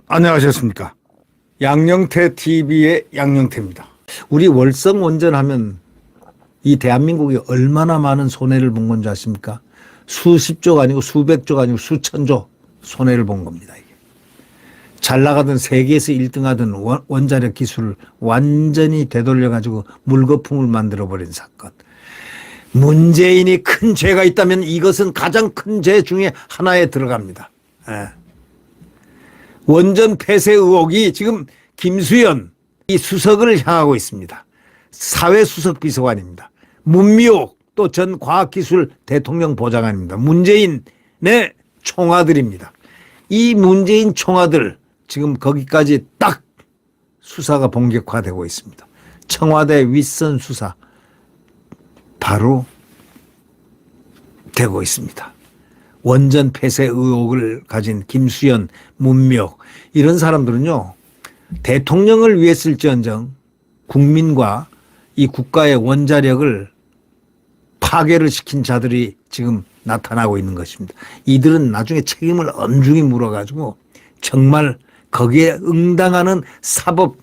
안녕하셨습니까? 양영태 TV의 양영태입니다. 우리 월성 원전하면 이 대한민국이 얼마나 많은 손해를 본 건지 아십니까? 수십조가 아니고 수백조가 아니고 수천조 손해를 본 겁니다. 이게. 잘 나가던 세계에서 1등하던 원자력 기술을 완전히 되돌려가지고 물거품을 만들어버린 사건. 문재인이 큰 죄가 있다면 이것은 가장 큰 죄 중에 하나에 들어갑니다. 예. 원전 폐쇄 의혹이 지금 김수현 이 수석을 향하고 있습니다. 사회수석 비서관입니다. 문미옥 또 전 과학기술 대통령 보좌관입니다. 문재인의 총아들입니다. 이 문재인 총아들 지금 거기까지 딱 수사가 본격화되고 있습니다. 청와대 윗선 수사 바로 되고 있습니다. 원전 폐쇄 의혹을 가진 김수현, 문미옥 이런 사람들은요. 대통령을 위했을지언정 국민과 이 국가의 원자력을 파괴를 시킨 자들이 지금 나타나고 있는 것입니다. 이들은 나중에 책임을 엄중히 물어가지고 정말 거기에 응당하는 사법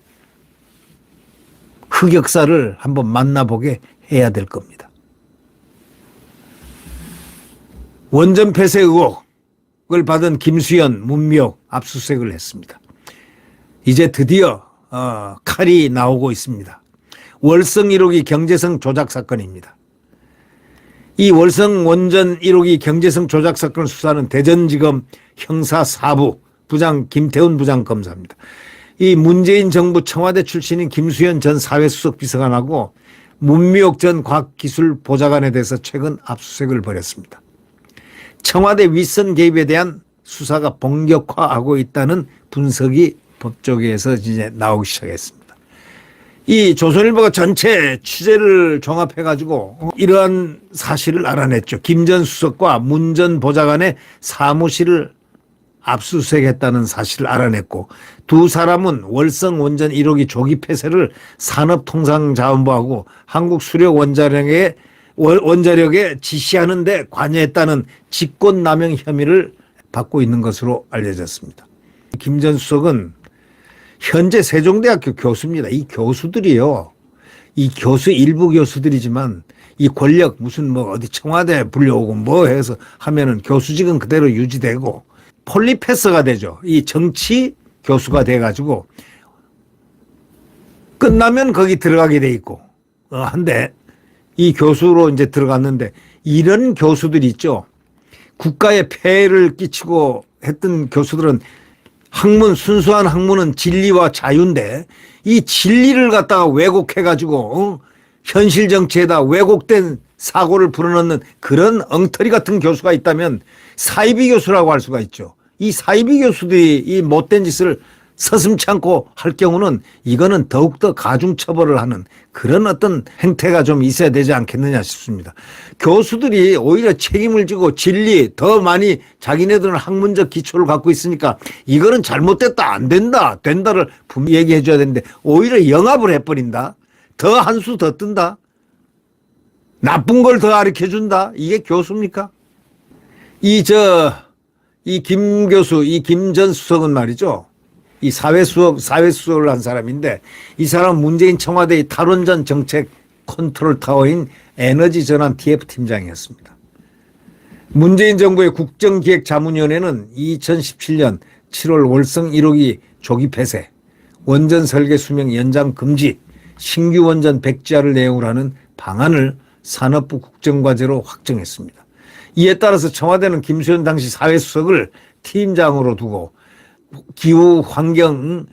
흑역사를 한번 만나보게 해야 될 겁니다. 원전 폐쇄 의혹을 받은 김수현, 문미옥 압수수색을 했습니다. 이제 드디어 칼이 나오고 있습니다. 월성 1호기 경제성 조작 사건입니다. 이 월성 원전 1호기 경제성 조작 사건 수사는 대전지검 형사 4부 부장 김태훈 부장검사입니다. 이 문재인 정부 청와대 출신인 김수현 전 사회수석 비서관하고 문미옥 전 과학기술보좌관에 대해서 최근 압수수색을 벌였습니다. 청와대 윗선 개입에 대한 수사가 본격화하고 있다는 분석이 법조계에서 이제 나오기 시작했습니다. 이 조선일보가 전체 취재를 종합해가지고 이러한 사실을 알아냈죠. 김 전 수석과 문 전 보좌관의 사무실을 압수수색했다는 사실을 알아냈고 두 사람은 월성 원전 1호기 조기 폐쇄를 산업통상자원부하고 한국수력원자력에 지시하는 데 관여했다는 직권남용 혐의를 받고 있는 것으로 알려졌습니다. 김 전 수석은 현재 세종대학교 교수입니다. 이 교수들이요. 이 교수 일부 교수들이지만 이 권력 무슨 뭐 어디 청와대 불려오고 뭐 해서 하면은 교수직은 그대로 유지되고 폴리페서가 되죠. 이 정치 교수가 돼가지고 끝나면 거기 들어가게 돼 있고 한데 이 교수로 이제 들어갔는데 이런 교수들이 있죠. 국가에 폐해를 끼치고 했던 교수들은 순수한 학문은 진리와 자유인데 이 진리를 갖다가 왜곡해가지고 현실 정치에다 왜곡된 사고를 불어넣는 그런 엉터리 같은 교수가 있다면 사이비 교수라고 할 수가 있죠. 이 사이비 교수들이 이 못된 짓을 서슴지 않고 할 경우는 이거는 더욱더 가중처벌을 하는 그런 어떤 행태가 좀 있어야 되지 않겠느냐 싶습니다. 교수들이 오히려 책임을 지고 진리 더 많이 자기네들은 학문적 기초를 갖고 있으니까 이거는 잘못됐다 안 된다 된다를 분명히 얘기해 줘야 되는데 오히려 영합을 해버린다. 더 한 수 더 뜬다. 나쁜 걸 더 가르쳐 준다. 이게 교수입니까? 이 김 교수, 이 김 전 수석은 말이죠. 이 사회수석을 한 사람인데 이 사람은 문재인 청와대의 탈원전 정책 컨트롤 타워인 에너지전환 TF팀장이었습니다. 문재인 정부의 국정기획자문위원회는 2017년 7월 월성 1호기 조기 폐쇄, 원전 설계 수명 연장 금지, 신규 원전 백지화를 내용으로 하는 방안을 산업부 국정과제로 확정했습니다. 이에 따라서 청와대는 김수현 당시 사회수석을 팀장으로 두고 기후 환경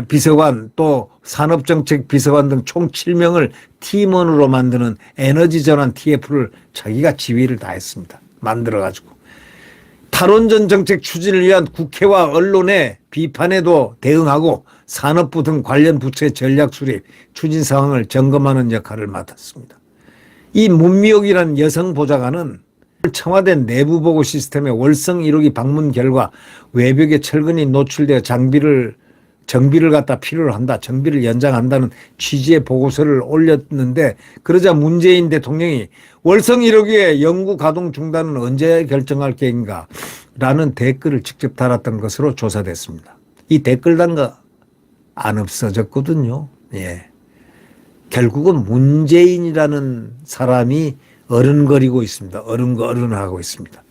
비서관 또 산업정책 비서관 등 총 7명을 팀원으로 만드는 에너지전환 TF를 자기가 지휘를 다 했습니다. 만들어가지고. 탈원전 정책 추진을 위한 국회와 언론의 비판에도 대응하고 산업부 등 관련 부처의 전략 수립, 추진 상황을 점검하는 역할을 맡았습니다. 이 문미옥이라는 여성 보좌관은 청와대 내부보고 시스템의 월성 1호기 방문 결과 외벽에 철근이 노출되어 장비를 정비를 갖다 필요로 한다. 정비를 연장한다는 취지의 보고서를 올렸는데 그러자 문재인 대통령이 월성 1호기의 연구 가동 중단은 언제 결정할 계획인가 라는 댓글을 직접 달았던 것으로 조사됐습니다. 이 댓글 단 거 안 없어졌거든요. 예. 결국은 문재인이라는 사람이 어른거리고 있습니다. 어른하고 있습니다.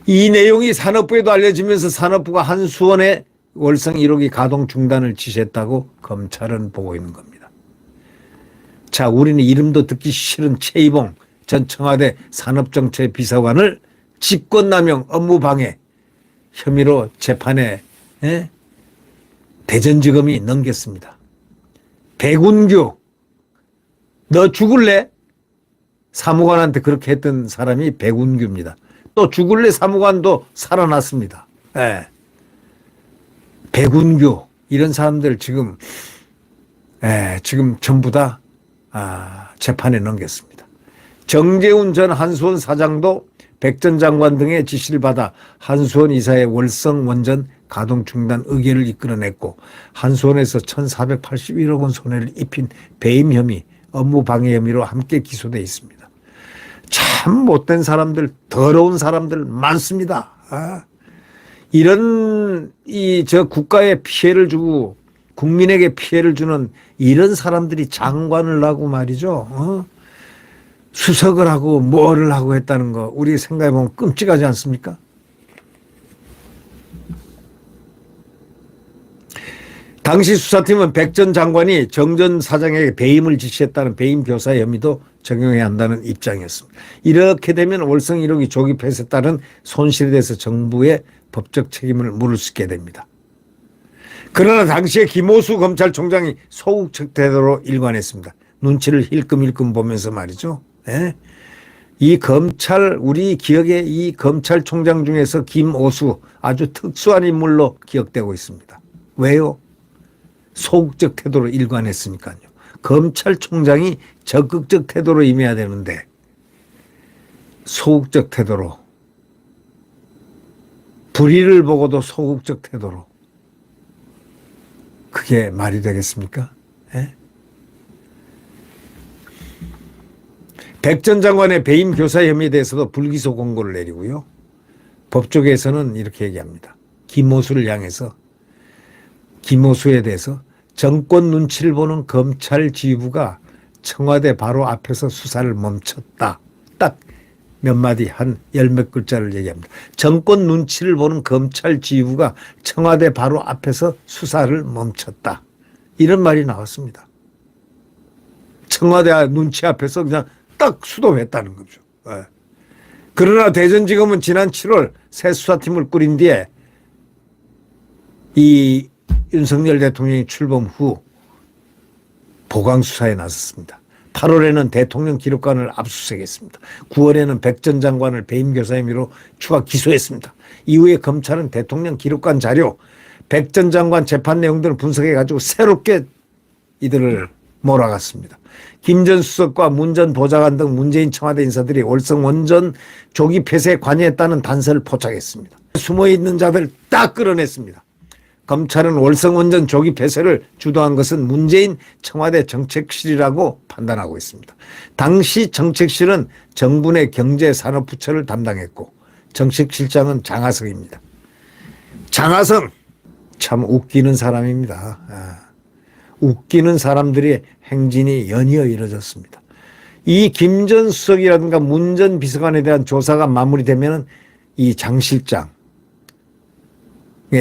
이 내용이 산업부에도 알려지면서 산업부가 한수원에 월성 1호기 가동 중단을 지시했다고 검찰은 보고 있는 겁니다. 자, 우리는 이름도 듣기 싫은 최이봉 전 청와대 산업정책비서관을 직권남용 업무방해 혐의로 재판에 대전지검이 넘겼습니다. 백운규, 너 죽을래? 사무관한테 그렇게 했던 사람이 백운규입니다. 또 죽을래 사무관도 살아났습니다. 백운규 이런 사람들 지금 전부 다 재판에 넘겼습니다. 정재훈 전 한수원 사장도 백 전 장관 등의 지시를 받아 한수원 이사의 월성 원전 가동 중단 의결을 이끌어냈고 한수원에서 1,481억 원 손해를 입힌 배임 혐의, 업무 방해 혐의로 함께 기소되어 있습니다. 참 못된 사람들, 더러운 사람들 많습니다. 이런 국가에 피해를 주고 국민에게 피해를 주는 이런 사람들이 장관을 하고 말이죠. 수석을 하고 뭐를 하고 했다는 거 우리 생각해 보면 끔찍하지 않습니까? 당시 수사팀은 백 전 장관이 정 전 사장에게 배임을 지시했다는 배임 교사 혐의도 적용해야 한다는 입장이었습니다. 이렇게 되면 월성 1호기 조기 폐쇄에 따른 손실에 대해서 정부의 법적 책임을 물을 수 있게 됩니다. 그러나 당시에 김호수 검찰총장이 소극적 태도로 일관했습니다. 눈치를 힐끔힐끔 보면서 말이죠. 이 검찰, 우리 기억에 이 검찰총장 중에서 김오수 아주 특수한 인물로 기억되고 있습니다. 왜요? 소극적 태도로 일관했으니까요. 검찰총장이 적극적 태도로 임해야 되는데 소극적 태도로, 불의를 보고도 소극적 태도로, 그게 말이 되겠습니까? 백 전 장관의 배임 교사 혐의에 대해서도 불기소 공고를 내리고요. 법조계에서는 이렇게 얘기합니다. 김호수를 향해서, 김호수에 대해서 정권 눈치를 보는 검찰 지휘부가 청와대 바로 앞에서 수사를 멈췄다. 딱 몇 마디 한 열 몇 글자를 얘기합니다. 정권 눈치를 보는 검찰 지휘부가 청와대 바로 앞에서 수사를 멈췄다. 이런 말이 나왔습니다. 청와대 눈치 앞에서 그냥 딱 수도했다는 거죠. 그러나 대전지검은 지난 7월 새 수사팀을 꾸린 뒤에 이 윤석열 대통령이 출범 후 보강수사에 나섰습니다. 8월에는 대통령 기록관을 압수수색했습니다. 9월에는 백 전 장관을 배임교사 혐의로 추가 기소했습니다. 이후에 검찰은 대통령 기록관 자료, 백 전 장관 재판 내용들을 분석해가지고 새롭게 이들을 몰아갔습니다. 김 전 수석과 문 전 보좌관 등 문재인 청와대 인사들이 월성 원전 조기 폐쇄에 관여했다는 단서를 포착했습니다. 숨어있는 자들 딱 끌어냈습니다. 검찰은 월성 원전 조기 폐쇄를 주도한 것은 문재인 청와대 정책실이라고 판단하고 있습니다. 당시 정책실은 정부 내 경제산업부처를 담당했고 정책실장은 장하성입니다. 장하성 참 웃기는 사람입니다. 웃기는 사람들의 행진이 연이어 이루어졌습니다. 이 김 전 수석이라든가 문 전 비서관에 대한 조사가 마무리되면 이 장 실장에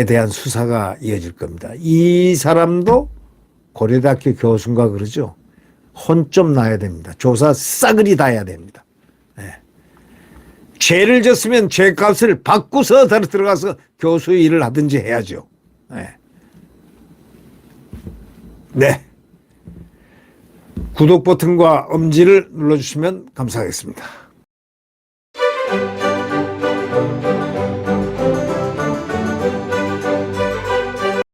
대한 수사가 이어질 겁니다. 이 사람도 고려대학교 교수인가 그러죠. 혼 좀 나야 됩니다. 조사 싸그리 다 해야 됩니다. 죄를 졌으면 죄값을 받고서 들어가서 교수 일을 하든지 해야죠. 네. 구독 버튼과 엄지를 눌러주시면 감사하겠습니다.